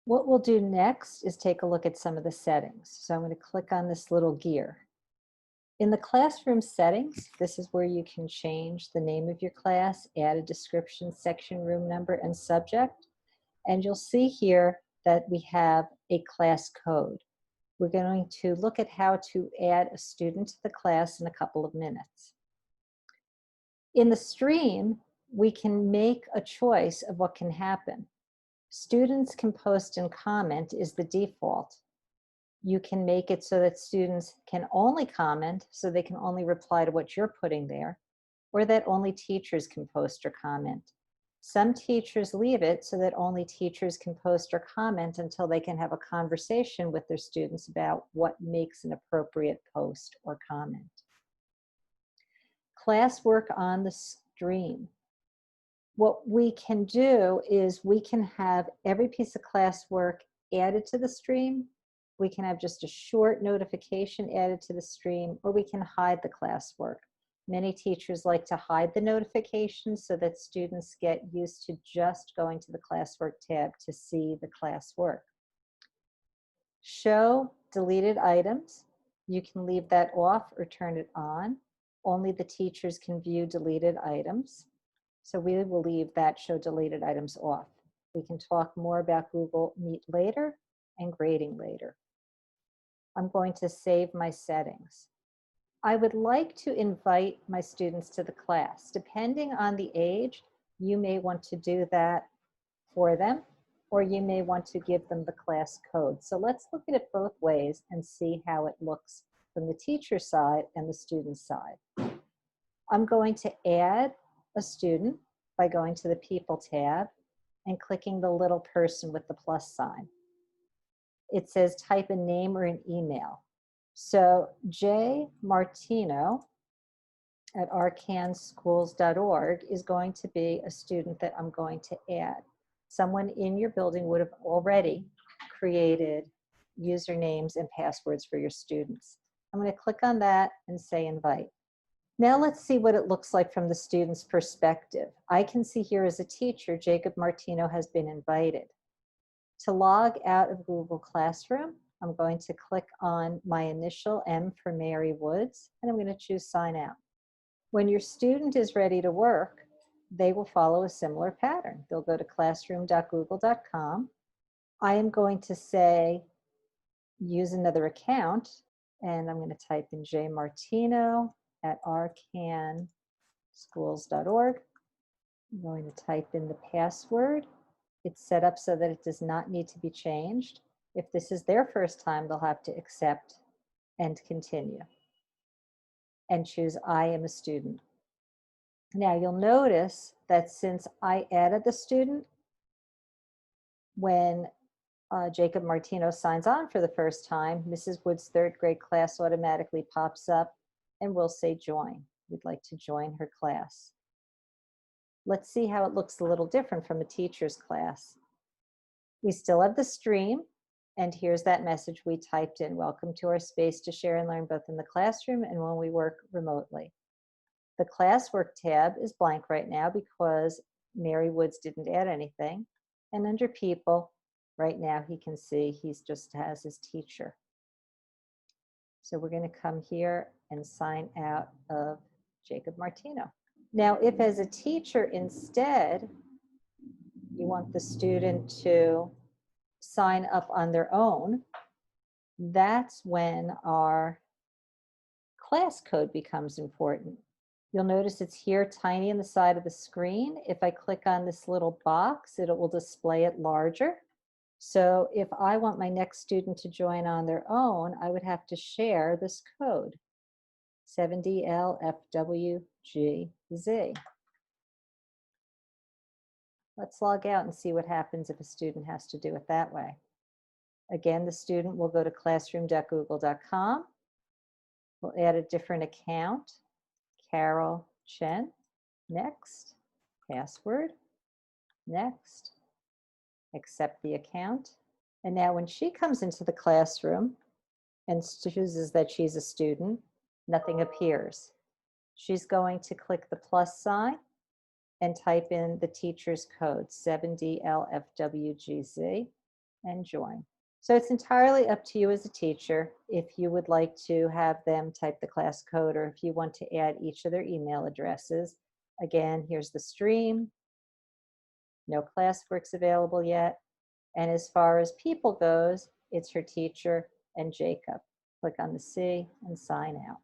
What we'll do next is take a look at some of the settings. So I'm going to click on this little gear. In the classroom settings, this is where you can change the name of your class, add a description, section, room number, and subject. And you'll see here that we have a class code. We're going to look at how to add a student to the class in a couple of minutes. In the stream, we can make a choice of what can happen. Students can post and comment is the default. You can make it so that students can only comment, so they can only reply to what you're putting there, or that only teachers can post or comment. Some teachers leave it so that only teachers can post or comment until they can have a conversation with their students about what makes an appropriate post or comment. Classwork on the stream. What we can do is we can have every piece of classwork added to the stream. We can have just a short notification added to the stream, or we can hide the classwork. Many teachers like to hide the notifications so that students get used to just going to the classwork tab to see the classwork. Show deleted items. You can leave that off or turn it on. Only the teachers can view deleted items. So we will leave that show deleted items off. We can talk more about Google Meet later and grading later. I'm going to save my settings. I would like to invite my students to the class. Depending on the age, you may want to do that for them, or you may want to give them the class code. So let's look at it both ways and see how it looks from the teacher side and the student side. I'm going to add a student by going to the People tab and clicking the little person with the plus sign. It says type a name or an email. So J Martino at arcanschools.org is going to be a student that I'm going to add. Someone in your building would have already created usernames and passwords for your students. I'm going to click on that and say invite. Now let's see what it looks like from the student's perspective. I can see here as a teacher, Jacob Martino has been invited. To log out of Google Classroom, I'm going to click on my initial M for Mary Woods, and I'm going to choose sign out. When your student is ready to work, they will follow a similar pattern. They'll go to classroom.google.com. I am going to say use another account, and I'm going to type in J Martino at arcanschools.org. I'm going to type in the password. It's set up so that it does not need to be changed. If this is their first time, they'll have to accept and continue and choose I am a student. Now you'll notice that since I added the student, when Jacob Martino signs on for the first time, Mrs. Wood's third grade class automatically pops up and we'll say join. We'd like to join her class. Let's see how it looks a little different from a teacher's class. We still have the stream, and here's that message we typed in. Welcome to our space to share and learn both in the classroom and when we work remotely. The classwork tab is blank right now because Mary Woods didn't add anything. And under people, right now he can see he's just has his teacher. So we're going to come here and sign out of Jacob Martino. Now, if as a teacher instead, you want the student to sign up on their own, that's when our class code becomes important. You'll notice it's here tiny on the side of the screen. If I click on this little box, it will display it larger. So if I want my next student to join on their own, I would have to share this code, 7DLFWGZ. Let's log out and see what happens if a student has to do it that way. Again, the student will go to classroom.google.com. We'll add a different account, Carol Chen. Next, password, next, accept the account. And now when she comes into the classroom and chooses that she's a student, nothing appears. She's going to click the plus sign and type in the teacher's code, 7DLFWGZ, and join. So it's entirely up to you as a teacher if you would like to have them type the class code or if you want to add each of their email addresses. Again, here's the stream. No classworks available yet. And as far as people goes, it's her teacher and Jacob. Click on the C and sign out.